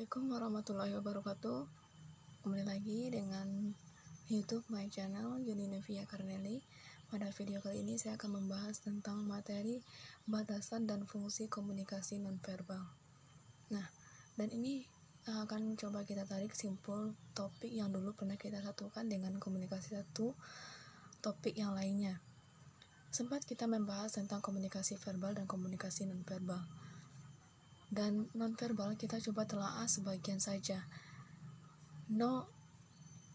Assalamualaikum warahmatullahi wabarakatuh. Kembali lagi dengan YouTube my channel Yuni Nevia Karneli. Pada video kali ini saya akan membahas tentang materi batasan dan fungsi komunikasi nonverbal. Nah, dan ini akan coba kita tarik simpul topik yang dulu pernah kita satukan dengan komunikasi satu topik yang lainnya. Sempat kita membahas tentang komunikasi verbal dan komunikasi nonverbal. Dan nonverbal kita coba telaah sebagian saja.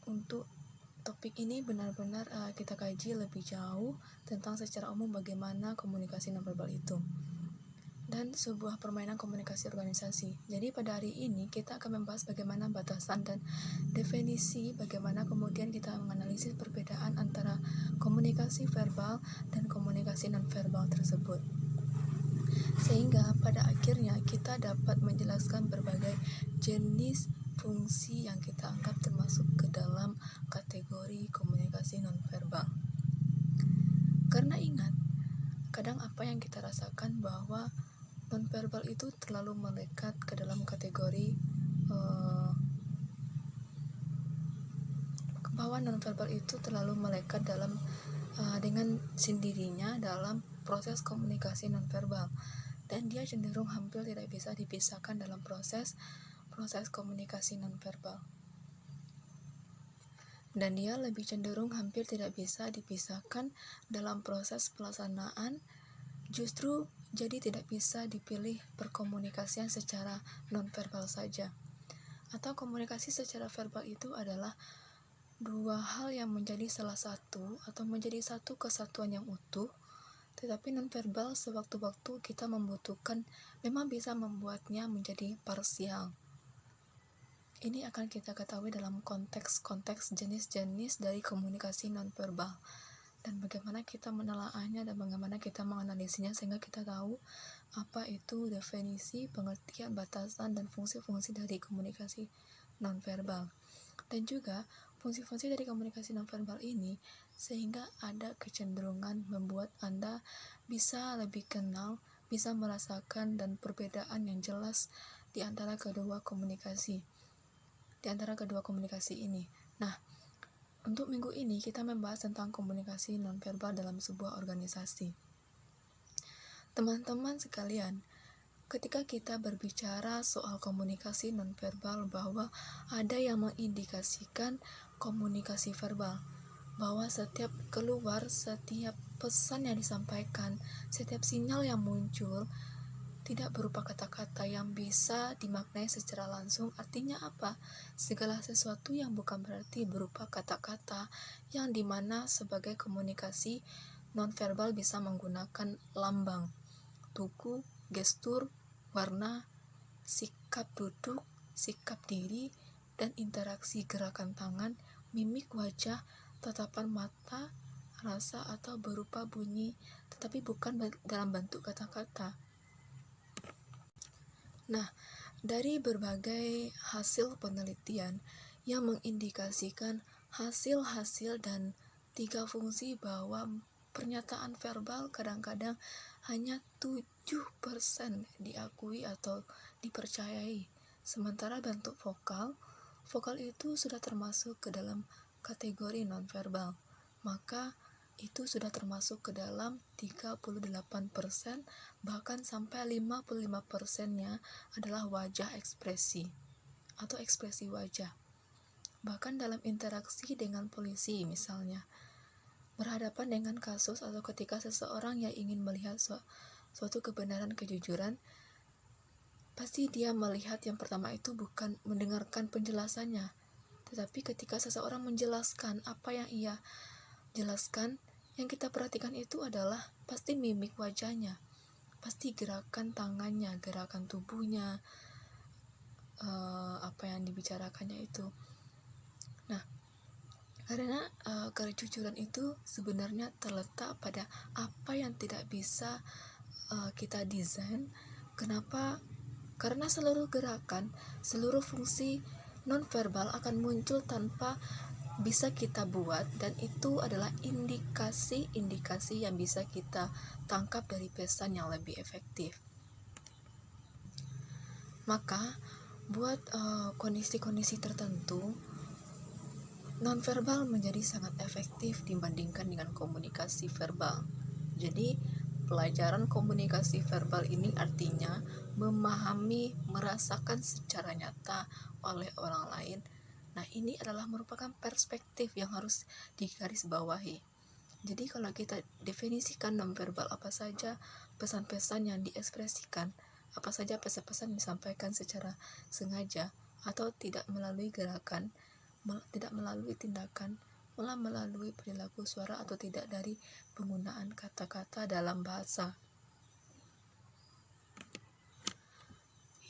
Untuk topik ini benar-benar kita kaji lebih jauh tentang secara umum bagaimana komunikasi nonverbal itu dan sebuah permainan komunikasi organisasi. Jadi pada hari ini kita akan membahas bagaimana batasan dan definisi, bagaimana kemudian kita menganalisis perbedaan antara komunikasi verbal dan komunikasi nonverbal tersebut. Sehingga pada akhirnya kita dapat menjelaskan berbagai jenis fungsi yang kita anggap termasuk ke dalam kategori komunikasi nonverbal. Karena ingat, kadang apa yang kita rasakan bahwa nonverbal itu terlalu melekat ke dalam kategori dengan sendirinya dalam proses komunikasi nonverbal, dan dia cenderung hampir tidak bisa dipisahkan dalam proses komunikasi nonverbal. Dan dia lebih cenderung hampir tidak bisa dipisahkan dalam proses pelaksanaan, justru jadi tidak bisa dipilih perkomunikasian secara nonverbal saja. Atau komunikasi secara verbal itu adalah dua hal yang menjadi salah satu atau menjadi satu kesatuan yang utuh, tetapi nonverbal sewaktu-waktu kita membutuhkan memang bisa membuatnya menjadi parsial. Ini akan kita ketahui dalam konteks jenis-jenis dari komunikasi nonverbal dan bagaimana kita menelaahnya dan bagaimana kita menganalisinya sehingga kita tahu apa itu definisi, pengertian, batasan, dan fungsi-fungsi dari komunikasi nonverbal. Dan juga fungsi-fungsi dari komunikasi nonverbal ini sehingga ada kecenderungan membuat Anda bisa lebih kenal, bisa merasakan dan perbedaan yang jelas di antara kedua komunikasi ini. Nah, untuk minggu ini kita membahas tentang komunikasi nonverbal dalam sebuah organisasi. Teman-teman sekalian, ketika kita berbicara soal komunikasi nonverbal, bahwa ada yang mengindikasikan komunikasi verbal, bahwa setiap keluar, setiap pesan yang disampaikan, setiap sinyal yang muncul tidak berupa kata-kata yang bisa dimaknai secara langsung. Artinya apa? Segala sesuatu yang bukan berarti berupa kata-kata, yang dimana sebagai komunikasi nonverbal bisa menggunakan lambang, tugu, gestur, warna, sikap duduk, sikap diri, dan interaksi gerakan tangan, mimik wajah, tatapan mata, rasa, atau berupa bunyi, tetapi bukan dalam bentuk kata-kata. Nah, dari berbagai hasil penelitian yang mengindikasikan hasil-hasil dan 3 fungsi bahwa pernyataan verbal kadang-kadang hanya 7% diakui atau dipercayai, sementara bentuk vokal itu sudah termasuk ke dalam kategori nonverbal, maka itu sudah termasuk ke dalam 38%, bahkan sampai 55%-nya adalah wajah ekspresi atau ekspresi wajah. Bahkan dalam interaksi dengan polisi misalnya, berhadapan dengan kasus atau ketika seseorang yang ingin melihat suatu kebenaran, kejujuran, pasti dia melihat yang pertama itu bukan mendengarkan penjelasannya, tetapi ketika seseorang menjelaskan apa yang ia jelaskan, yang kita perhatikan itu adalah pasti mimik wajahnya, pasti gerakan tangannya, gerakan tubuhnya, apa yang dibicarakannya itu. Nah, karena kejujuran itu sebenarnya terletak pada apa yang tidak bisa kita desain. Kenapa? Karena seluruh gerakan, seluruh fungsi nonverbal akan muncul tanpa bisa kita buat, dan itu adalah indikasi-indikasi yang bisa kita tangkap dari pesan yang lebih efektif. Maka buat kondisi-kondisi tertentu, nonverbal menjadi sangat efektif dibandingkan dengan komunikasi verbal. Jadi, pelajaran komunikasi verbal ini artinya memahami, merasakan secara nyata oleh orang lain. Nah, ini adalah merupakan perspektif yang harus digarisbawahi. Jadi, kalau kita definisikan nonverbal, apa saja pesan-pesan yang diekspresikan, apa saja pesan-pesan disampaikan secara sengaja atau tidak melalui gerakan, tidak melalui tindakan, malah melalui perilaku suara atau tidak dari penggunaan kata-kata dalam bahasa.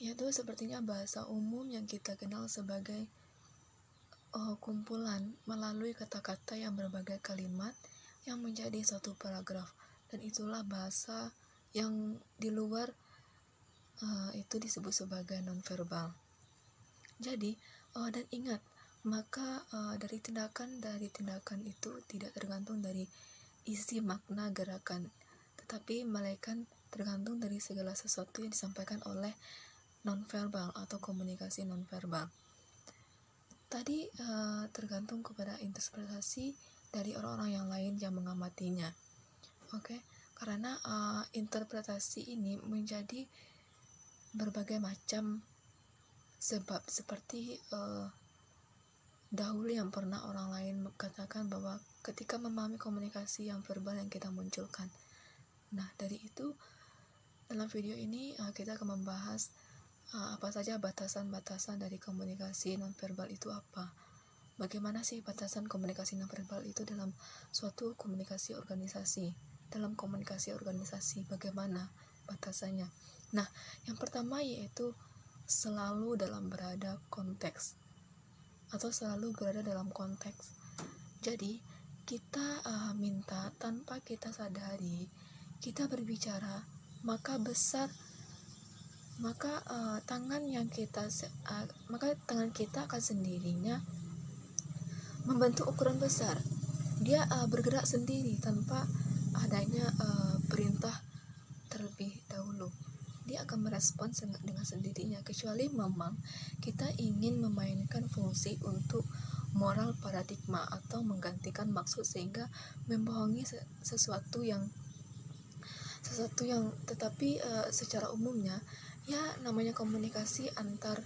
Yaitu sepertinya bahasa umum yang kita kenal sebagai kumpulan melalui kata-kata yang berbagai kalimat yang menjadi satu paragraf, dan itulah bahasa yang di luar itu disebut sebagai nonverbal. Jadi dan ingat, maka dari tindakan itu tidak tergantung dari isi makna gerakan, tetapi melainkan tergantung dari segala sesuatu yang disampaikan oleh nonverbal atau komunikasi nonverbal. Tadi tergantung kepada interpretasi dari orang-orang yang lain yang mengamatinya. Oke, karena interpretasi ini menjadi berbagai macam sebab, seperti dahulu yang pernah orang lain katakan bahwa ketika memahami komunikasi yang verbal yang kita munculkan. Nah, dari itu dalam video ini kita akan membahas apa saja batasan-batasan dari komunikasi nonverbal itu apa. Bagaimana sih batasan komunikasi nonverbal itu dalam suatu komunikasi organisasi? Dalam komunikasi organisasi bagaimana batasannya? Nah, yang pertama yaitu selalu berada konteks atau selalu berada dalam konteks. Jadi, kita minta tanpa kita sadari, kita berbicara, maka tangan kita akan sendirinya membentuk ukuran besar. Dia bergerak sendiri tanpa adanya perintah terlebih dahulu. Dia akan merespon dengan sendirinya, kecuali memang kita ingin memainkan fungsi untuk moral paradigma atau menggantikan maksud sehingga membohongi sesuatu yang tetapi secara umumnya ya namanya komunikasi antar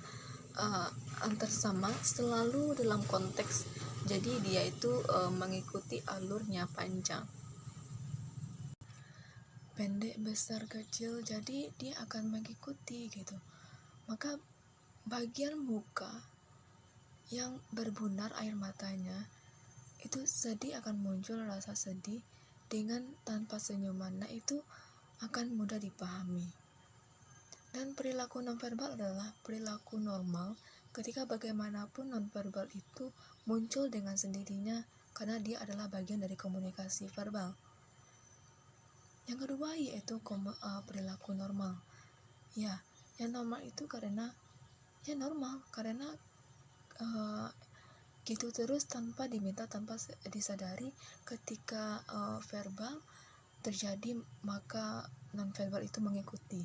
sama selalu dalam konteks. Jadi dia itu mengikuti alurnya panjang, pendek, besar, kecil, jadi dia akan mengikuti gitu. Maka bagian muka yang berbunar air matanya itu sedih, akan muncul rasa sedih dengan tanpa senyuman. Nah, itu akan mudah dipahami. Dan perilaku nonverbal adalah perilaku normal ketika bagaimanapun nonverbal itu muncul dengan sendirinya karena dia adalah bagian dari komunikasi verbal. Yang kedua yaitu perilaku normal. Ya, yang normal itu karena gitu terus tanpa diminta, tanpa disadari. Ketika verbal terjadi, maka nonverbal itu mengikuti.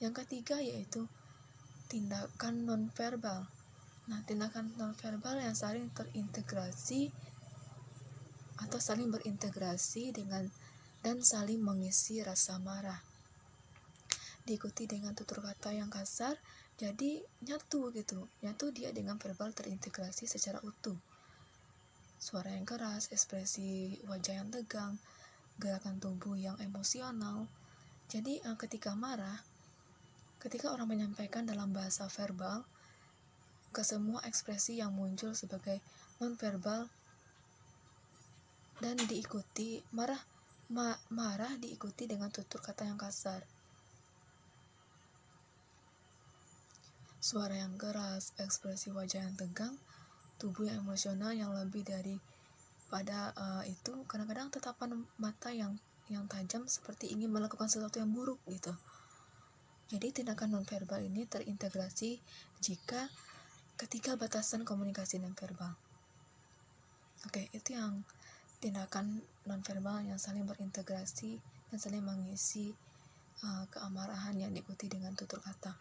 Yang ketiga yaitu tindakan nonverbal. Nah, tindakan nonverbal yang saling terintegrasi atau saling berintegrasi dengan dan saling mengisi rasa marah, diikuti dengan tutur kata yang kasar, jadi nyatu dia dengan verbal terintegrasi secara utuh. Suara yang keras, ekspresi wajah yang tegang, gerakan tubuh yang emosional. Jadi ketika orang menyampaikan dalam bahasa verbal, ke semua ekspresi yang muncul sebagai nonverbal dan diikuti marah diikuti dengan tutur kata yang kasar, suara yang keras, ekspresi wajah yang tegang, tubuh yang emosional yang lebih daripada itu, kadang-kadang tatapan mata yang tajam seperti ingin melakukan sesuatu yang buruk gitu. Jadi tindakan nonverbal ini terintegrasi ketika batasan komunikasi nonverbal. Oke, itu yang tindakan nonverbal yang saling berintegrasi dan saling mengisi keamarahan yang diikuti dengan tutur kata.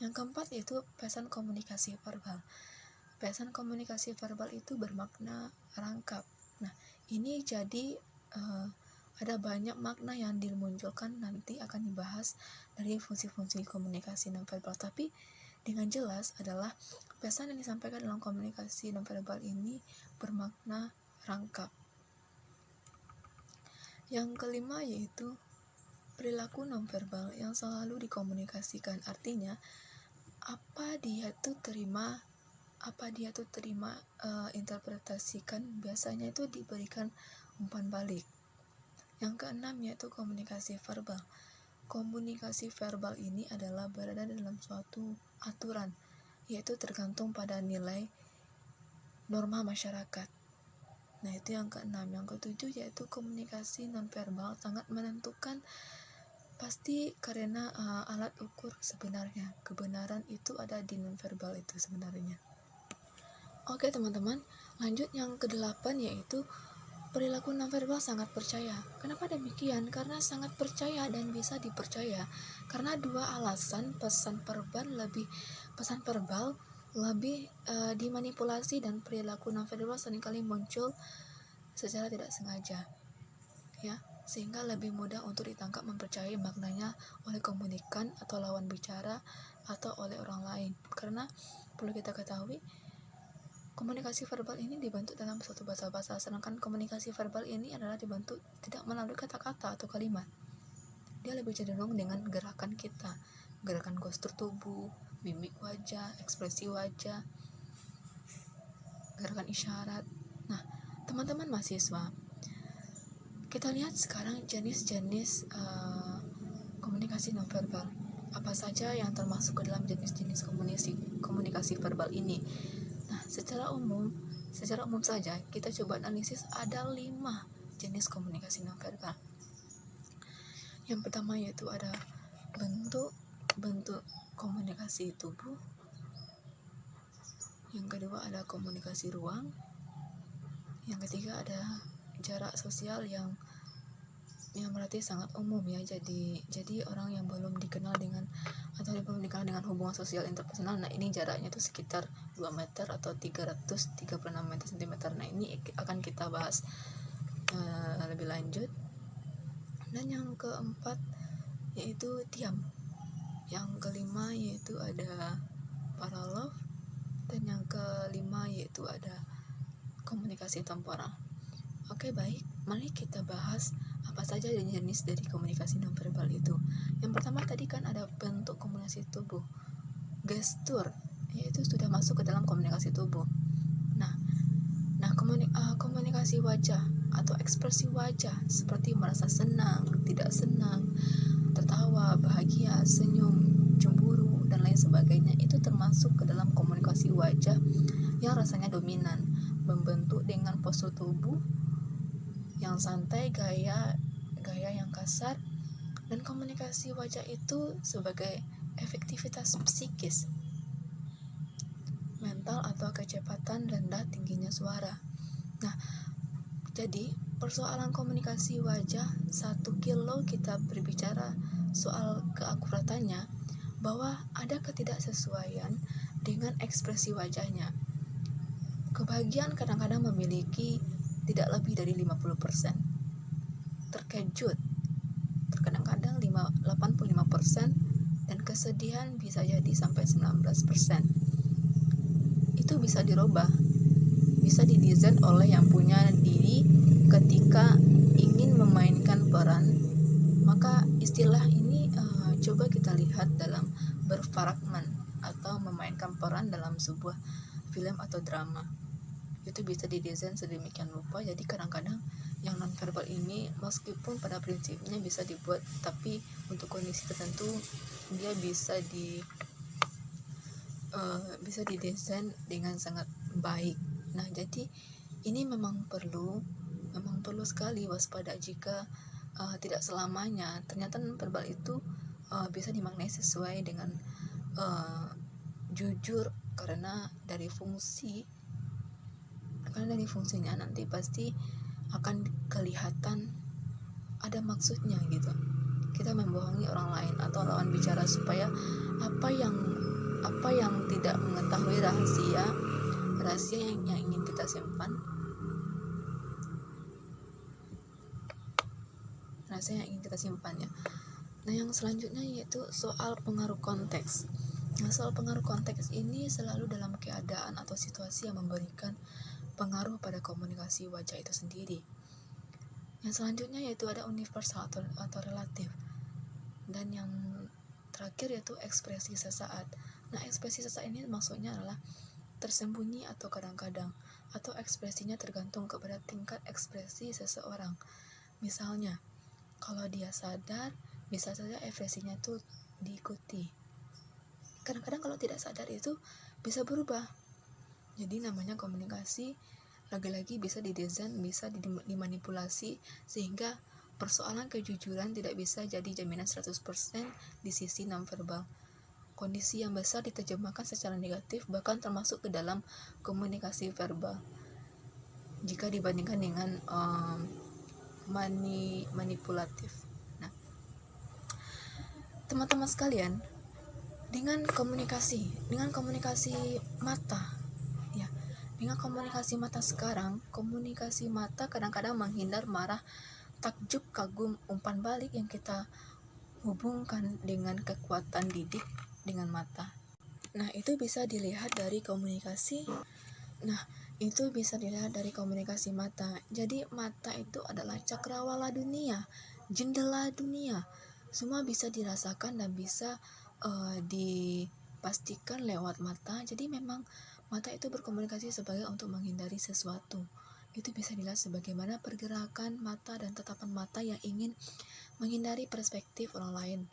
Yang keempat yaitu pesan komunikasi verbal. Pesan komunikasi verbal itu bermakna rangkap. Nah, ini jadi ada banyak makna yang dimunculkan, nanti akan dibahas dari fungsi-fungsi komunikasi nonverbal. Tapi dengan jelas adalah pesan yang disampaikan dalam komunikasi nonverbal ini bermakna rangkap. Yang kelima yaitu perilaku nonverbal yang selalu dikomunikasikan. Artinya apa dia tuh terima interpretasikan, biasanya itu diberikan umpan balik. Yang keenam yaitu komunikasi verbal. Komunikasi verbal ini adalah berada dalam suatu aturan, yaitu tergantung pada nilai norma masyarakat. Nah, itu yang keenam. Yang ketujuh yaitu komunikasi nonverbal sangat menentukan, pasti karena alat ukur sebenarnya. Kebenaran itu ada di nonverbal itu sebenarnya. Oke teman-teman, lanjut yang kedelapan yaitu perilaku nonverbal sangat percaya. Kenapa demikian? Karena sangat percaya dan bisa dipercaya. Karena dua alasan, pesan verbal lebih dimanipulasi, dan perilaku nonverbal seringkali muncul secara tidak sengaja, ya, sehingga lebih mudah untuk ditangkap mempercayai maknanya oleh komunikan atau lawan bicara atau oleh orang lain. Karena perlu kita ketahui, komunikasi verbal ini dibentuk dalam suatu bahasa, sedangkan komunikasi verbal ini adalah dibentuk tidak melalui kata-kata atau kalimat. Dia lebih cenderung dengan gerakan kita, gerakan gestur tubuh, mimik wajah, ekspresi wajah, gerakan isyarat. Nah, teman-teman mahasiswa, kita lihat sekarang jenis-jenis komunikasi nonverbal. Apa saja yang termasuk ke dalam jenis-jenis komunikasi verbal ini? Nah, secara umum saja kita coba analisis, ada 5 jenis komunikasi nonverbal. Yang pertama yaitu ada bentuk komunikasi tubuh. Yang kedua ada komunikasi ruang. Yang ketiga ada jarak sosial yang berarti sangat umum ya. Jadi orang yang belum dikenal dengan hubungan sosial interpersonal, nah ini jaraknya itu sekitar 2 meter atau 336 meter cm. Nah, ini akan kita bahas lebih lanjut. Dan yang keempat yaitu diam. Yang kelima yaitu ada paralog, dan yang kelima yaitu ada komunikasi temporal. Oke, baik, mari kita bahas apa saja jenis dari komunikasi nonverbal itu. Yang pertama tadi kan ada bentuk komunikasi tubuh, gestur, yaitu sudah masuk ke dalam komunikasi tubuh. Nah, komunikasi wajah atau ekspresi wajah seperti merasa senang, tidak senang, tertawa, bahagia, senyum, cemburu, dan lain sebagainya, itu termasuk ke dalam komunikasi wajah yang rasanya dominan, membentuk dengan postur tubuh yang santai, gaya yang kasar. Dan komunikasi wajah itu sebagai efektivitas psikis, mental atau kecepatan rendah tingginya suara. Nah, jadi persoalan komunikasi wajah 1 kilo kita berbicara soal keakuratannya, bahwa ada ketidaksesuaian dengan ekspresi wajahnya. Kebahagiaan kadang-kadang memiliki tidak lebih dari 50%. Terkejut terkadang-kadang 85%, dan kesedihan bisa jadi sampai 19%. Itu bisa dirubah, bisa didesain oleh yang punya diri ketika ingin memainkan peran. Maka istilah ini coba kita lihat dalam berfragmen atau memainkan peran dalam sebuah film atau drama. Itu bisa didesain sedemikian rupa. Jadi kadang-kadang yang nonverbal ini meskipun pada prinsipnya bisa dibuat, tapi untuk kondisi tertentu dia bisa didesain dengan sangat baik. Nah, jadi ini memang perlu sekali waspada jika tidak selamanya ternyata nonverbal itu bisa dimaknai sesuai dengan jujur, karena dari fungsinya nanti pasti akan kelihatan ada maksudnya gitu. kita membohongi orang lain atau lawan bicara supaya apa yang tidak mengetahui rahasia yang ingin kita simpan, ya. Nah, yang selanjutnya yaitu soal pengaruh konteks. Nah, soal pengaruh konteks ini selalu dalam keadaan atau situasi yang memberikan pengaruh pada komunikasi wajah itu sendiri. Yang selanjutnya yaitu ada universal atau relatif. Dan yang terakhir yaitu ekspresi sesaat. Nah, ekspresi sesaat ini maksudnya adalah tersembunyi atau kadang-kadang, atau ekspresinya tergantung kepada tingkat ekspresi seseorang. Misalnya, kalau dia sadar, bisa saja ekspresinya itu diikuti. Kadang-kadang kalau tidak sadar itu bisa berubah. Jadi namanya komunikasi lagi-lagi bisa didesain, bisa dimanipulasi, sehingga persoalan kejujuran tidak bisa jadi jaminan 100% di sisi nonverbal. Kondisi yang besar diterjemahkan secara negatif, bahkan termasuk ke dalam komunikasi verbal jika dibandingkan dengan manipulatif. Nah, teman-teman sekalian, dengan komunikasi mata, ya, dengan komunikasi mata sekarang, komunikasi mata kadang-kadang menghindar, marah, takjub, kagum, umpan balik yang kita hubungkan dengan kekuatan didik dengan mata. Nah, itu bisa dilihat dari komunikasi mata. Jadi mata itu adalah cakrawala dunia, jendela dunia. Semua bisa dirasakan dan bisa dipastikan lewat mata. Jadi memang mata itu berkomunikasi sebagai untuk menghindari sesuatu. Itu bisa dilihat sebagaimana pergerakan mata dan tatapan mata yang ingin menghindari perspektif orang lain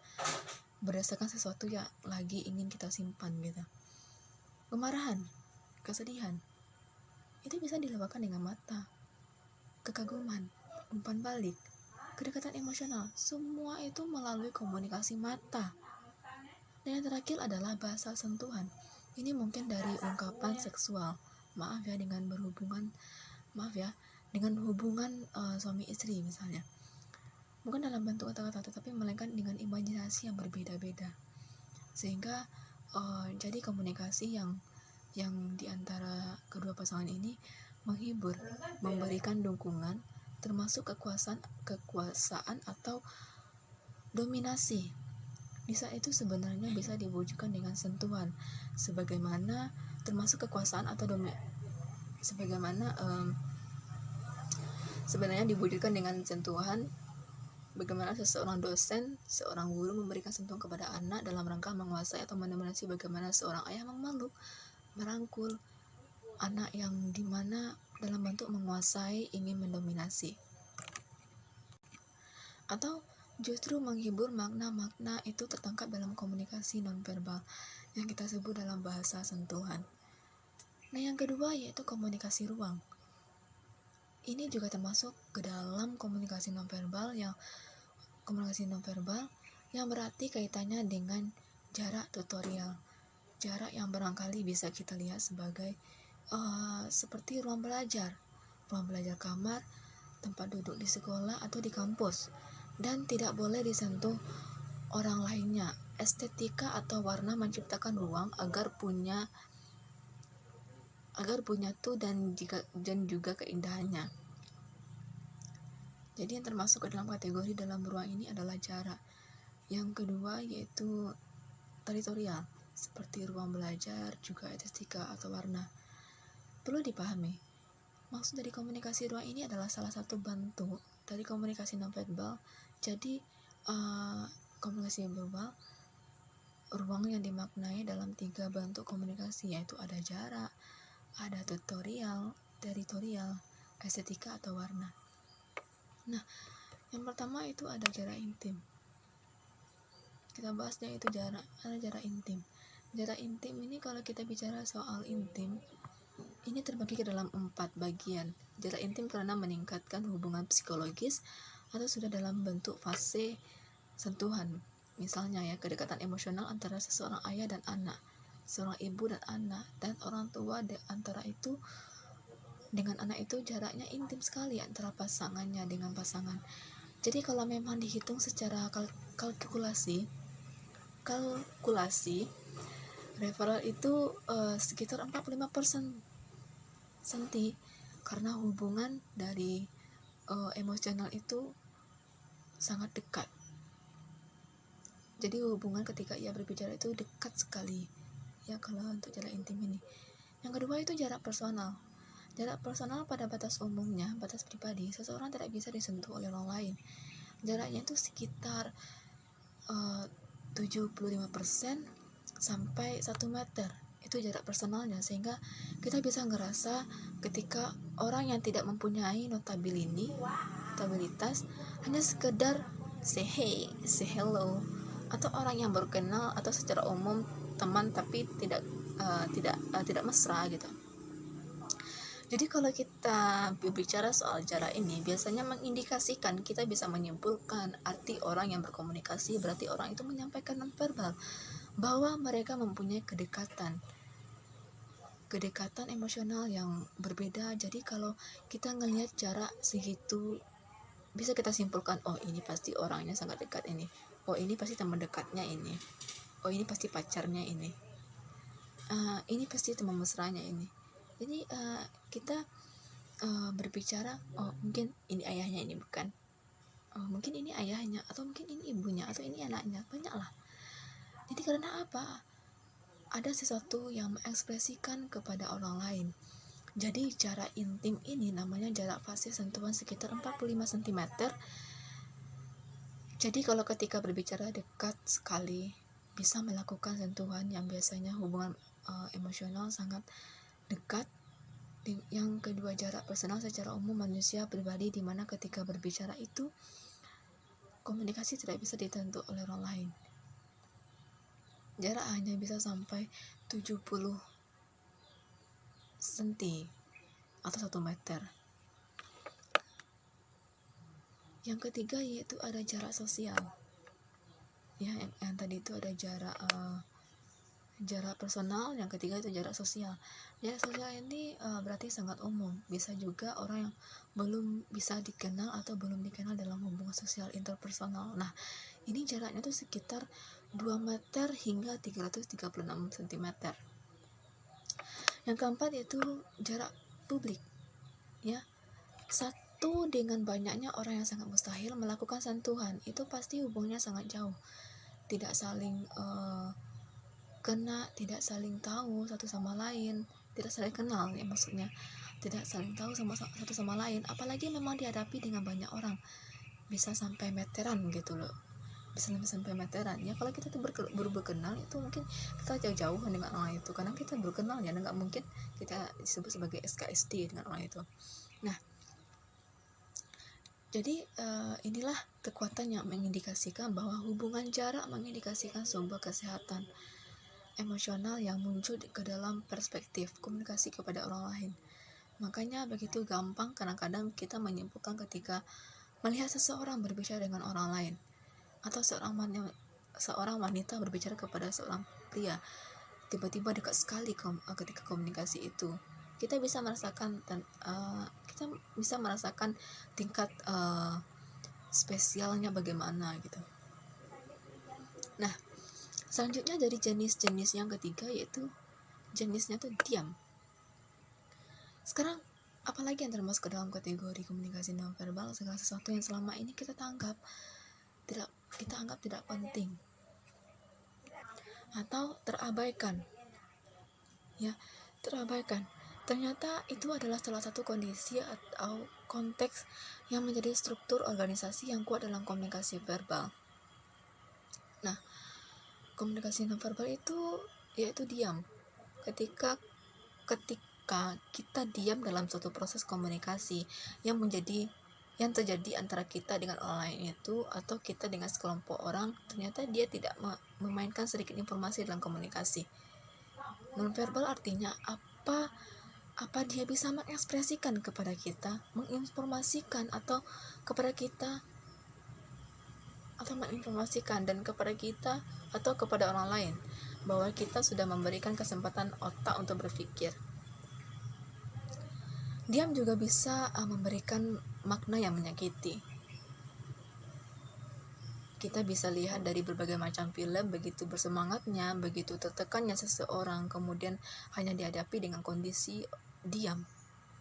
berdasarkan sesuatu yang lagi ingin kita simpan gitu. Kemarahan, kesedihan, itu bisa dilakukan dengan mata. Kekaguman, umpan balik, kedekatan emosional, semua itu melalui komunikasi mata. Dan yang terakhir adalah bahasa sentuhan. Ini mungkin dari ungkapan seksual, dengan hubungan suami istri misalnya. Bukan dalam bentuk kata-kata, tetapi melainkan dengan imajinasi yang berbeda-beda. Sehingga jadi komunikasi yang di antara kedua pasangan ini menghibur, memberikan dukungan, termasuk kekuasaan atau dominasi. Di saat itu sebenarnya bisa diwujudkan dengan sentuhan, sebagaimana termasuk kekuasaan atau sebenarnya diwujudkan dengan sentuhan. Bagaimana seorang dosen, seorang guru memberikan sentuhan kepada anak dalam rangka menguasai atau mendominasi, bagaimana seorang ayah memeluk, merangkul anak yang dimana dalam bentuk menguasai, ingin mendominasi. Atau justru menghibur, makna-makna itu tertangkap dalam komunikasi nonverbal yang kita sebut dalam bahasa sentuhan. Nah, yang kedua yaitu komunikasi ruang. Ini juga termasuk ke dalam komunikasi nonverbal yang berarti kaitannya dengan jarak tutorial. Jarak yang barangkali bisa kita lihat sebagai seperti ruang belajar kamar, tempat duduk di sekolah atau di kampus, dan tidak boleh disentuh orang lainnya. Estetika atau warna menciptakan ruang agar punya tuh dan juga keindahannya. Jadi yang termasuk ke dalam kategori dalam ruang ini adalah jarak. Yang kedua yaitu teritorial, seperti ruang belajar, juga estetika atau warna. Perlu dipahami, maksud dari komunikasi ruang ini adalah salah satu bentuk dari komunikasi nonverbal. Jadi komunikasi verbal, ruang yang dimaknai dalam 3 bentuk komunikasi, yaitu ada jarak, ada teritorial, estetika atau warna. Nah, yang pertama itu ada jarak intim. Kita bahasnya itu jarak intim. Jarak intim ini kalau kita bicara soal intim, ini terbagi ke dalam 4 bagian. Jarak intim karena meningkatkan hubungan psikologis atau sudah dalam bentuk fase sentuhan. Misalnya ya, kedekatan emosional antara seseorang ayah dan anak, seorang ibu dan anak, dan orang tua antara itu dengan anak itu jaraknya intim sekali antara pasangannya dengan pasangan. Jadi kalau memang dihitung secara kalkulasi referral itu sekitar 45% senti, karena hubungan dari emosional itu sangat dekat. Jadi hubungan ketika ia berbicara itu dekat sekali ya kalau untuk jarak intim ini. Yang kedua itu jarak personal. Jarak personal pada batas umumnya, batas pribadi, seseorang tidak bisa disentuh oleh orang lain. Jaraknya itu sekitar 75% sampai 1 meter. Itu jarak personalnya, sehingga kita bisa ngerasa ketika orang yang tidak mempunyai notabilitas hanya sekedar say hey, say hello, atau orang yang baru kenal atau secara umum teman tapi tidak mesra gitu. Jadi kalau kita berbicara soal jarak ini, biasanya mengindikasikan kita bisa menyimpulkan arti orang yang berkomunikasi, berarti orang itu menyampaikan nonverbal bahwa mereka mempunyai kedekatan emosional yang berbeda. Jadi kalau kita ngelihat jarak segitu, bisa kita simpulkan, oh ini pasti orangnya sangat dekat ini, oh ini pasti teman dekatnya ini, oh ini pasti pacarnya ini pasti teman mesranya ini. Jadi kita berbicara, oh mungkin ini ayahnya, ini bukan, oh mungkin ini ayahnya, atau mungkin ini ibunya, atau ini anaknya, banyaklah. Jadi karena apa? Ada sesuatu yang mengekspresikan kepada orang lain. Jadi jarak intim ini namanya jarak fase sentuhan sekitar 45 cm. Jadi kalau ketika berbicara dekat sekali, bisa melakukan sentuhan yang biasanya hubungan emosional sangat dekat. Yang kedua, jarak personal secara umum manusia pribadi, di mana ketika berbicara itu komunikasi tidak bisa ditentu oleh orang lain. Jarak hanya bisa sampai 70 cm atau 1 meter. Yang ketiga yaitu ada jarak sosial. Ya, yang tadi itu ada jarak personal, yang ketiga itu jarak sosial. Jarak sosial ini berarti sangat umum, bisa juga orang yang belum bisa dikenal atau belum dikenal dalam hubungan sosial interpersonal. Nah, ini jaraknya tuh sekitar 2 meter hingga 336 cm. Yang keempat itu jarak publik. Ya, satu dengan banyaknya orang yang sangat mustahil melakukan sentuhan, itu pasti hubungannya sangat jauh, tidak saling kena, tidak saling tahu satu sama lain, tidak saling kenal ya, maksudnya tidak saling tahu satu sama lain, apalagi memang dihadapi dengan banyak orang, bisa sampai meteran gitu loh, bisa sampai meteran ya. Kalau kita tuh baru berkenal itu mungkin kita jauh-jauhan dengan orang itu, karena kita baru kenal ya, nggak mungkin kita disebut sebagai SKSD dengan orang itu. Nah, jadi inilah kekuatan yang mengindikasikan bahwa hubungan jarak mengindikasikan sebuah kesehatan emosional yang muncul ke dalam perspektif komunikasi kepada orang lain. Makanya begitu gampang kadang-kadang kita menyimpulkan ketika melihat seseorang berbicara dengan orang lain, atau seorang wanita berbicara kepada seorang pria, tiba-tiba dekat sekali ketika komunikasi itu. Kita bisa merasakan tingkat spesialnya bagaimana gitu. Nah, selanjutnya dari jenis-jenis yang ketiga yaitu jenisnya tuh diam. Sekarang apalagi yang termasuk ke dalam kategori komunikasi nonverbal? Segala sesuatu yang selama ini kita anggap tidak penting atau terabaikan. Ya, terabaikan. Ternyata itu adalah salah satu kondisi atau konteks yang menjadi struktur organisasi yang kuat dalam komunikasi verbal. Nah, komunikasi nonverbal itu yaitu diam. Ketika kita diam dalam suatu proses komunikasi yang terjadi antara kita dengan orang lain itu, atau kita dengan sekelompok orang, ternyata dia tidak memainkan sedikit informasi dalam komunikasi. Nonverbal artinya apa dia bisa mengekspresikan kepada kita, menginformasikan atau kepada kita, atau menginformasikan dan kepada kita atau kepada orang lain bahwa kita sudah memberikan kesempatan otak untuk berpikir. Diam juga bisa memberikan makna yang menyakiti. kita bisa lihat dari berbagai macam film, begitu bersemangatnya, begitu tertekannya seseorang, kemudian hanya dihadapi dengan kondisi diam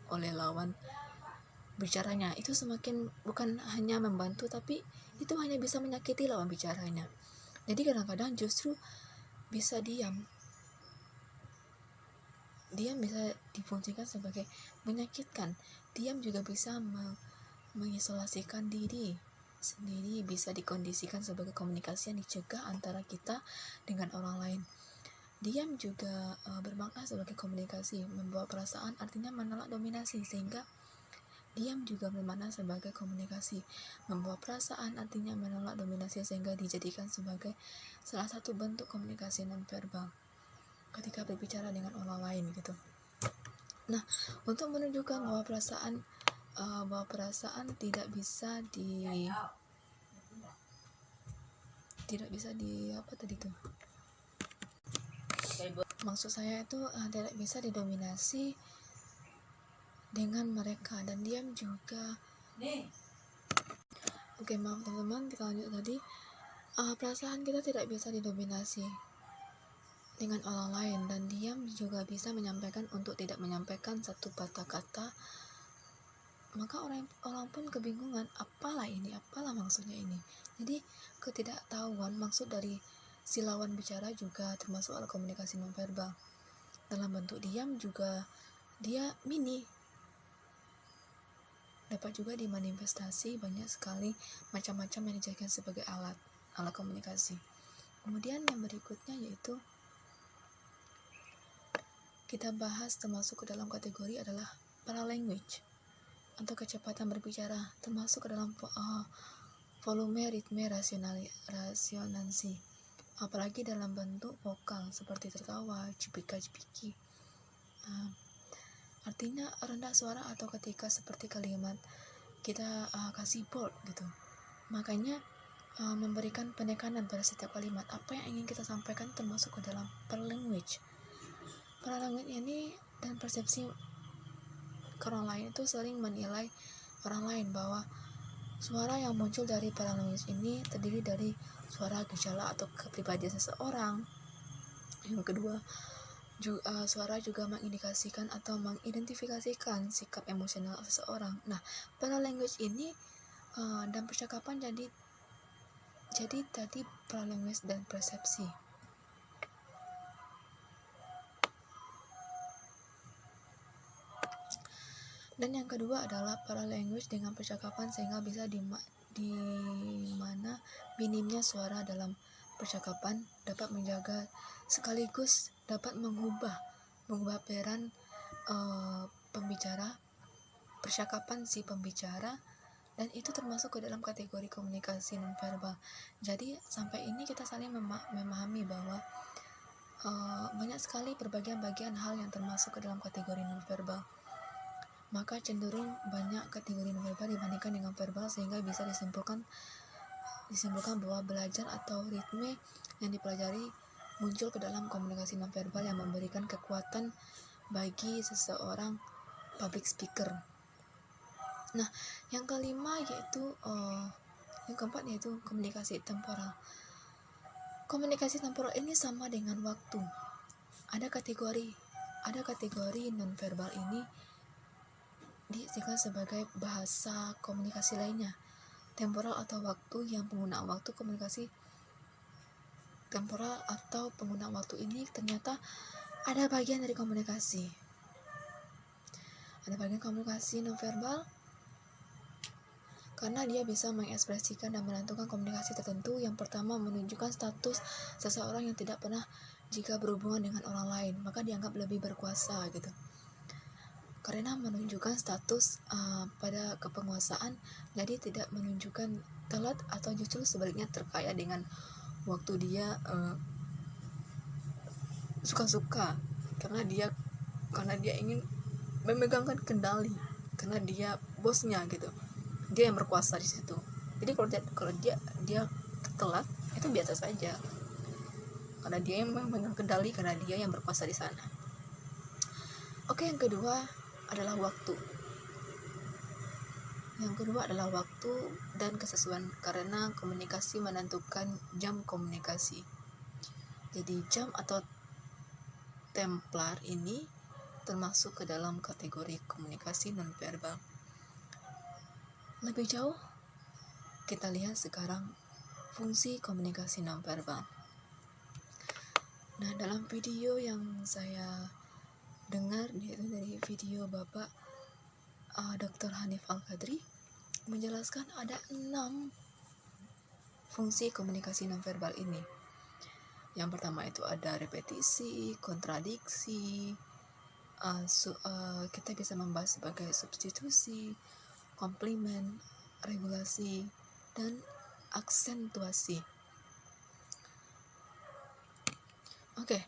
oleh lawan bicaranya, itu semakin bukan hanya membantu, tapi itu hanya bisa menyakiti lawan bicaranya. Jadi kadang-kadang justru bisa diam bisa difungsikan sebagai menyakitkan. Diam juga bisa mengisolasikan diri sendiri, bisa dikondisikan sebagai komunikasi yang dicegah antara kita dengan orang lain. Diam juga bermakna sebagai komunikasi, membawa perasaan, artinya menolak dominasi, sehingga diam juga bermakna sebagai komunikasi, membawa perasaan, artinya menolak dominasi, sehingga dijadikan sebagai salah satu bentuk komunikasi nonverbal ketika berbicara dengan orang lain gitu. Nah, untuk menunjukkan bahwa perasaan tidak bisa di apa tadi tuh? Maksud saya itu tidak bisa didominasi dengan mereka, dan diam juga. Oke, maaf teman-teman, kita lanjut tadi. Perasaan kita tidak bisa didominasi dengan orang lain, dan diam juga bisa menyampaikan untuk tidak menyampaikan satu patah kata. Maka orang pun kebingungan, apalah maksudnya ini. Jadi ketidaktahuan maksud dari si lawan bicara juga termasuk alat komunikasi nonverbal. Dalam bentuk diam juga dia dapat juga dimanifestasi banyak sekali macam-macam yang dijadikan sebagai alat komunikasi. Kemudian yang berikutnya yaitu kita bahas termasuk ke dalam kategori adalah paralanguage atau kecepatan berbicara, termasuk ke dalam volume, ritme, resonansi, apalagi dalam bentuk vokal seperti tertawa, cipika-cipiki. Artinya rendah suara atau ketika seperti kalimat kita kasih bold gitu. Makanya memberikan penekanan pada setiap kalimat, apa yang ingin kita sampaikan termasuk ke dalam paralanguage. Paralanguage ini dan persepsi ke orang lain itu sering menilai orang lain bahwa suara yang muncul dari paralanguage ini terdiri dari suara gejala atau kepribadian seseorang. Yang kedua, suara juga mengindikasikan atau mengidentifikasikan sikap emosional seseorang. Nah, paralanguage ini dan percakapan jadi tadi paralanguage dan persepsi. Dan yang kedua adalah paralanguage dengan percakapan, sehingga bisa di mana minimnya suara dalam percakapan dapat menjaga sekaligus dapat mengubah peran pembicara, percakapan si pembicara, dan itu termasuk ke dalam kategori komunikasi nonverbal. Jadi sampai ini kita saling memahami bahwa banyak sekali bagian hal yang termasuk ke dalam kategori nonverbal. Maka cenderung banyak kategori nonverbal dibandingkan dengan verbal, sehingga bisa disimpulkan bahwa belajar atau ritme yang dipelajari muncul ke dalam komunikasi nonverbal yang memberikan kekuatan bagi seseorang public speaker. Nah, yang kelima yaitu yang keempat yaitu komunikasi temporal. Komunikasi temporal ini sama dengan waktu. Ada kategori nonverbal ini diistilah sebagai bahasa komunikasi lainnya, temporal atau waktu, yang penggunaan waktu komunikasi temporal atau penggunaan waktu ini ternyata ada bagian dari komunikasi. Ada bagian komunikasi nonverbal karena dia bisa mengekspresikan dan menentukan komunikasi tertentu. Yang pertama, menunjukkan status seseorang yang tidak pernah jika berhubungan dengan orang lain, maka dianggap lebih berkuasa gitu. Karena menunjukkan status pada kepenguasaan, jadi tidak menunjukkan telat atau justru sebaliknya terkaya dengan waktu dia suka-suka karena dia ingin memegangkan kendali, karena dia bosnya gitu, dia yang berkuasa di situ. Jadi kalau dia telat itu biasa saja, karena dia yang memegang kendali, karena dia yang berkuasa di sana. Oke, yang kedua adalah waktu. Yang kedua adalah waktu dan kesesuaian, karena komunikasi menentukan jam komunikasi. Jadi jam atau templar ini termasuk ke dalam kategori komunikasi nonverbal. Lebih jauh, kita lihat sekarang fungsi komunikasi nonverbal. Nah, dalam video yang saya dengar, yaitu dari video Bapak Dr. Hanif Al-Qadri, menjelaskan ada 6 fungsi komunikasi nonverbal ini. Yang pertama itu ada repetisi, kontradiksi, kita bisa membahas sebagai substitusi, komplimen, regulasi, dan aksentuasi. Oke,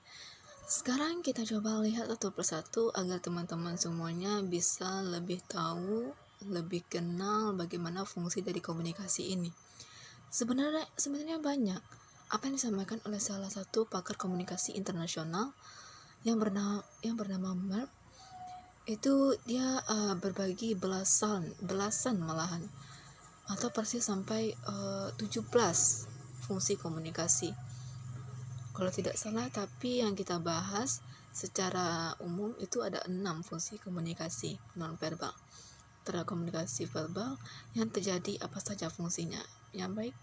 sekarang kita coba lihat satu persatu agar teman-teman semuanya bisa lebih tahu, lebih kenal bagaimana fungsi dari komunikasi ini. Sebenarnya banyak apa yang disampaikan oleh salah satu pakar komunikasi internasional yang bernama Merv. Itu dia berbagi belasan malahan, atau persis sampai 17 fungsi komunikasi kalau tidak salah. Tapi yang kita bahas secara umum itu ada 6 fungsi komunikasi nonverbal. Antara komunikasi verbal yang terjadi apa saja fungsinya. Yang baik,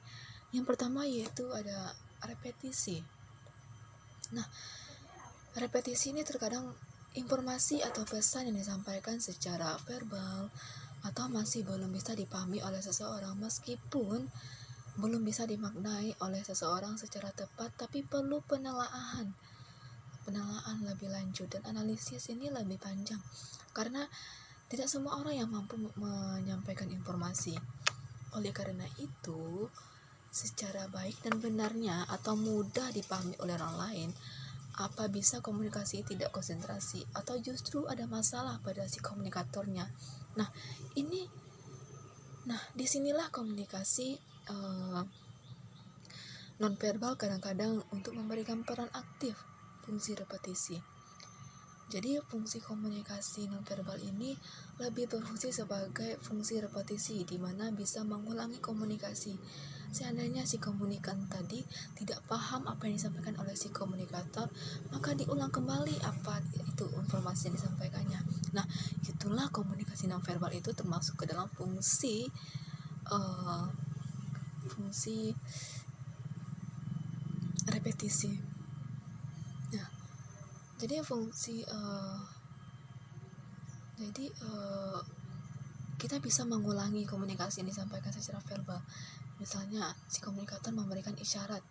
yang pertama yaitu ada repetisi. Nah, repetisi ini terkadang informasi atau pesan yang disampaikan secara verbal atau masih belum bisa dipahami oleh seseorang, meskipun belum bisa dimaknai oleh seseorang secara tepat, tapi perlu penelaahan lebih lanjut, dan analisis ini lebih panjang karena tidak semua orang yang mampu menyampaikan informasi. Oleh karena itu, secara baik dan benarnya atau mudah dipahami oleh orang lain, apa bisa komunikasi tidak konsentrasi atau justru ada masalah pada si komunikatornya. Disinilah komunikasi nonverbal kadang-kadang untuk memberikan peran aktif fungsi repetisi. Jadi fungsi komunikasi nonverbal ini lebih berfungsi sebagai fungsi repetisi, di mana bisa mengulangi komunikasi. Seandainya si komunikan tadi tidak paham apa yang disampaikan oleh si komunikator, maka diulang kembali apa itu informasi yang disampaikannya. Nah, itulah komunikasi nonverbal itu termasuk ke dalam fungsi repetisi. Nah, jadi kita bisa mengulangi komunikasi yang disampaikan secara verbal. Misalnya si komunikator memberikan isyarat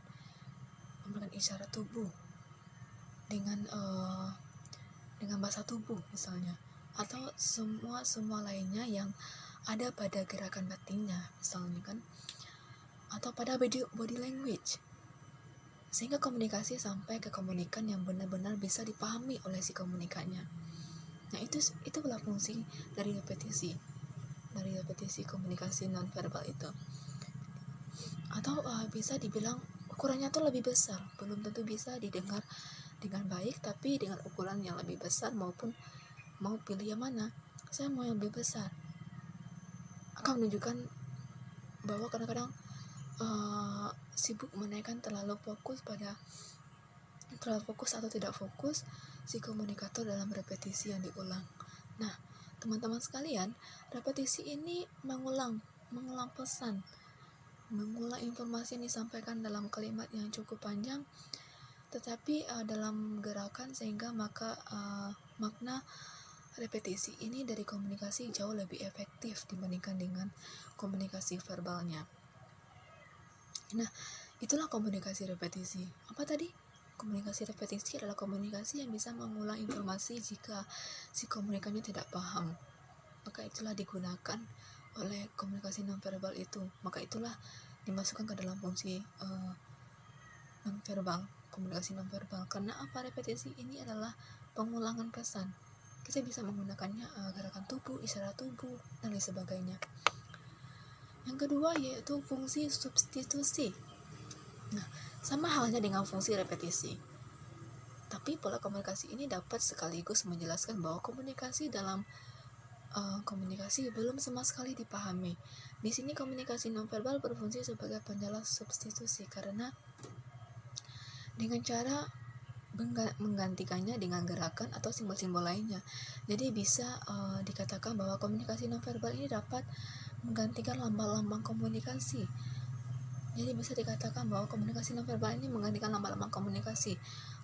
tubuh dengan bahasa tubuh misalnya, atau semua lainnya yang ada pada gerakan batinnya misalnya kan, atau pada body language, sehingga komunikasi sampai ke komunikan yang benar-benar bisa dipahami oleh si komunikannya. Nah, itulah fungsi dari repetisi komunikasi nonverbal itu. Atau bisa dibilang ukurannya tuh lebih besar, belum tentu bisa didengar dengan baik, tapi dengan ukuran yang lebih besar, maupun mau pilih yang mana, saya mau yang lebih besar, akan menunjukkan bahwa kadang-kadang sibuk menaikkan terlalu fokus atau tidak fokus si komunikator dalam repetisi yang diulang. Nah, teman-teman sekalian, repetisi ini mengulang pesan, mengulang informasi yang disampaikan dalam kalimat yang cukup panjang, tetapi dalam gerakan, sehingga makna repetisi ini dari komunikasi jauh lebih efektif dibandingkan dengan komunikasi verbalnya. Nah, itulah komunikasi repetisi. Apa tadi? Komunikasi repetisi adalah komunikasi yang bisa mengulang informasi jika si komunikannya tidak paham. Maka itulah digunakan oleh komunikasi nonverbal itu. Maka itulah dimasukkan ke dalam fungsi nonverbal, komunikasi nonverbal. Karena apa? Repetisi ini adalah pengulangan pesan. Kita bisa menggunakannya gerakan tubuh, isyarat tubuh, dan lain sebagainya. Yang kedua yaitu fungsi substitusi. Nah, sama halnya dengan fungsi repetisi, tapi pola komunikasi ini dapat sekaligus menjelaskan bahwa komunikasi dalam komunikasi belum sama sekali dipahami. Di sini komunikasi nonverbal berfungsi sebagai penjelas substitusi karena dengan cara menggantikannya dengan gerakan atau simbol-simbol lainnya. Jadi bisa dikatakan bahwa komunikasi nonverbal ini dapat menggantikan lambang-lambang komunikasi. Jadi bisa dikatakan bahwa komunikasi nonverbal ini menggantikan lambang-lambang komunikasi.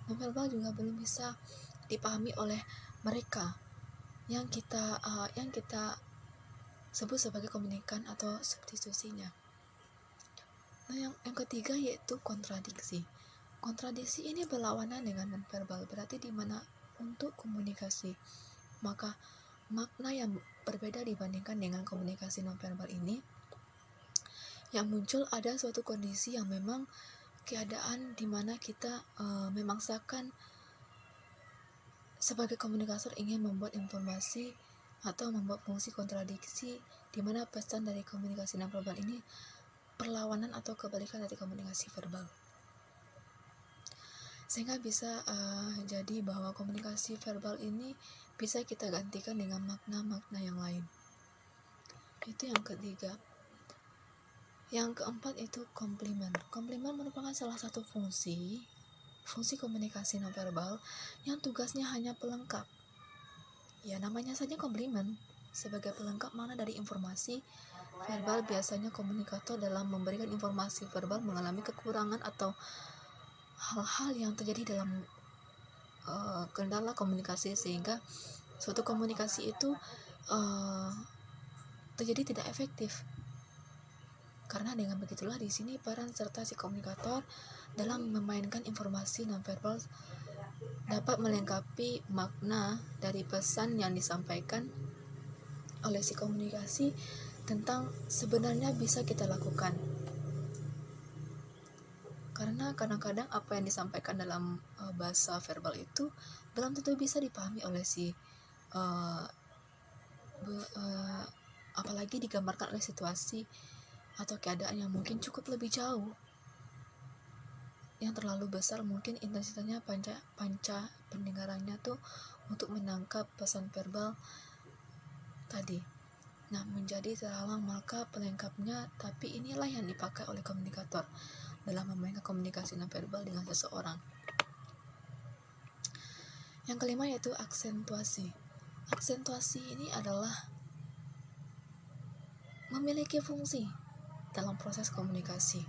Nonverbal juga belum bisa dipahami oleh mereka yang kita sebut sebagai komunikan atau substitusinya. Nah, yang ketiga yaitu kontradiksi. Kontradiksi ini berlawanan dengan nonverbal, berarti di mana untuk komunikasi, maka makna yang berbeda dibandingkan dengan komunikasi nonverbal ini, yang muncul ada suatu kondisi yang memang keadaan di mana kita memaksakan sebagai komunikator ingin membuat informasi atau membuat fungsi kontradiksi di mana pesan dari komunikasi nonverbal ini perlawanan atau kebalikan dari komunikasi verbal. Sehingga bisa jadi bahwa komunikasi verbal ini bisa kita gantikan dengan makna-makna yang lain. Itu yang ketiga. Yang keempat itu komplimen. Komplimen merupakan salah satu fungsi komunikasi nonverbal yang tugasnya hanya pelengkap. Ya, namanya saja komplimen. Sebagai pelengkap makna dari informasi verbal, biasanya komunikator dalam memberikan informasi verbal mengalami kekurangan atau hal-hal yang terjadi dalam kendala komunikasi sehingga suatu komunikasi itu terjadi tidak efektif. Karena dengan begitulah di sini peran serta si komunikator dalam memainkan informasi nonverbal dapat melengkapi makna dari pesan yang disampaikan oleh si komunikasi tentang sebenarnya bisa kita lakukan. Karena kadang-kadang apa yang disampaikan dalam bahasa verbal itu belum tentu bisa dipahami oleh si apalagi digambarkan oleh situasi atau keadaan yang mungkin cukup lebih jauh, yang terlalu besar, mungkin intensitasnya panca pendengarannya tuh untuk menangkap pesan verbal tadi. Nah, menjadi terhalang maka pelengkapnya, tapi inilah yang dipakai oleh komunikator dalam memainkan komunikasi nonverbal dengan seseorang. Yang kelima yaitu aksentuasi. Aksentuasi ini adalah memiliki fungsi dalam proses komunikasi.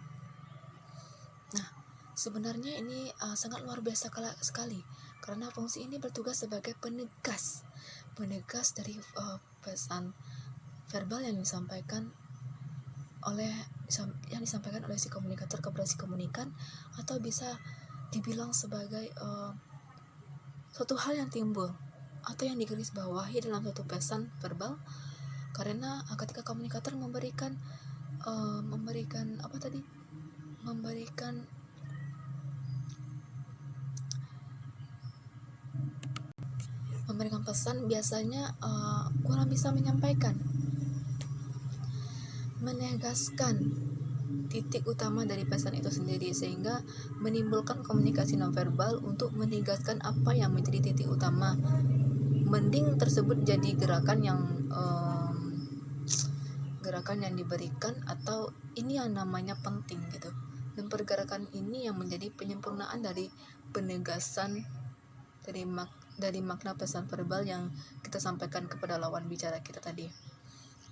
Nah, sebenarnya ini sangat luar biasa sekali karena fungsi ini bertugas sebagai penegas dari pesan verbal yang disampaikan oleh si komunikator kepada si komunikan, atau bisa dibilang sebagai suatu hal yang timbul atau yang digarisbawahi dalam suatu pesan verbal karena ketika komunikator memberikan pesan, biasanya kurang bisa menegaskan titik utama dari pesan itu sendiri, sehingga menimbulkan komunikasi nonverbal untuk menegaskan apa yang menjadi titik utama. Mending tersebut jadi gerakan yang diberikan, atau ini yang namanya penting gitu. Dan pergerakan ini yang menjadi penyempurnaan dari penegasan dari makna pesan verbal yang kita sampaikan kepada lawan bicara kita tadi.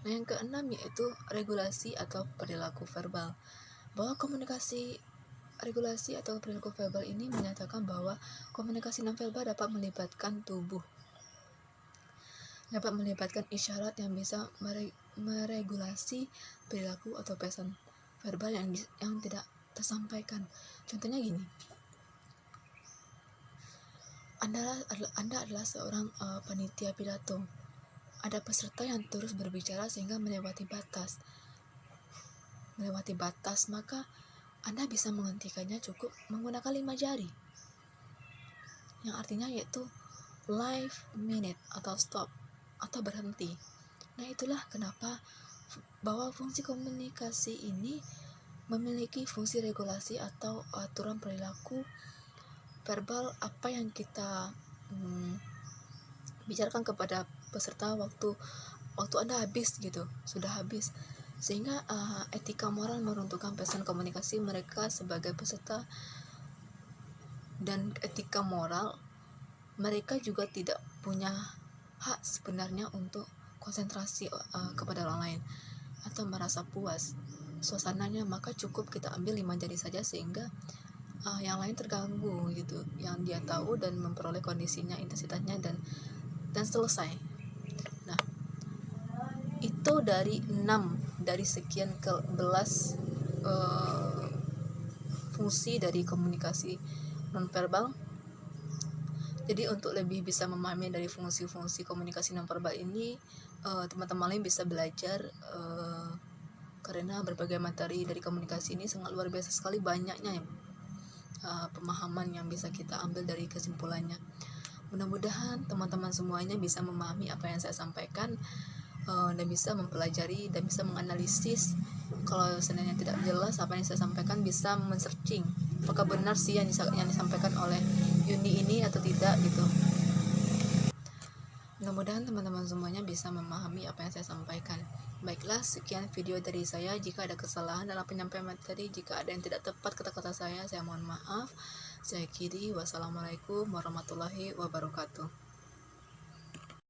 Nah, yang keenam yaitu regulasi atau perilaku verbal. Bahwa regulasi atau perilaku verbal ini menyatakan bahwa komunikasi nonverbal dapat melibatkan tubuh, dapat melibatkan isyarat yang bisa meregulasi perilaku atau pesan verbal yang tidak tersampaikan. Contohnya gini, Anda adalah seorang panitia pidato. Ada peserta yang terus berbicara sehingga melewati batas, maka Anda bisa menghentikannya cukup menggunakan 5 jari, yang artinya yaitu live, minute, atau stop, atau berhenti. Nah, itulah kenapa bahwa fungsi komunikasi ini memiliki fungsi regulasi atau aturan perilaku verbal apa yang kita bicarakan kepada peserta waktu waktu Anda habis gitu, sudah habis. Sehingga etika moral meruntuhkan pesan komunikasi mereka sebagai peserta, dan etika moral mereka juga tidak punya hak sebenarnya untuk konsentrasi kepada orang lain atau merasa puas suasananya. Maka cukup kita ambil 5 jari saja sehingga yang lain terganggu gitu, yang dia tahu dan memperoleh kondisinya, intensitasnya, dan selesai. Nah, itu dari 6 dari sekian ke 11 fungsi dari komunikasi nonverbal. Jadi untuk lebih bisa memahami dari fungsi-fungsi komunikasi nonverbal ini, teman-teman lain bisa belajar, karena berbagai materi dari komunikasi ini sangat luar biasa sekali banyaknya pemahaman yang bisa kita ambil dari kesimpulannya. Mudah-mudahan teman-teman semuanya bisa memahami apa yang saya sampaikan, dan bisa mempelajari dan bisa menganalisis. Kalau seandainya tidak jelas apa yang saya sampaikan, bisa men-searching apakah benar sih yang disampaikan oleh Yuni ini atau tidak gitu. Mudah-mudahan teman-teman semuanya bisa memahami apa yang saya sampaikan. Baiklah, sekian video dari saya. Jika ada kesalahan dalam penyampaian materi, jika ada yang tidak tepat kata-kata saya mohon maaf. Saya akhiri. Wassalamualaikum warahmatullahi wabarakatuh.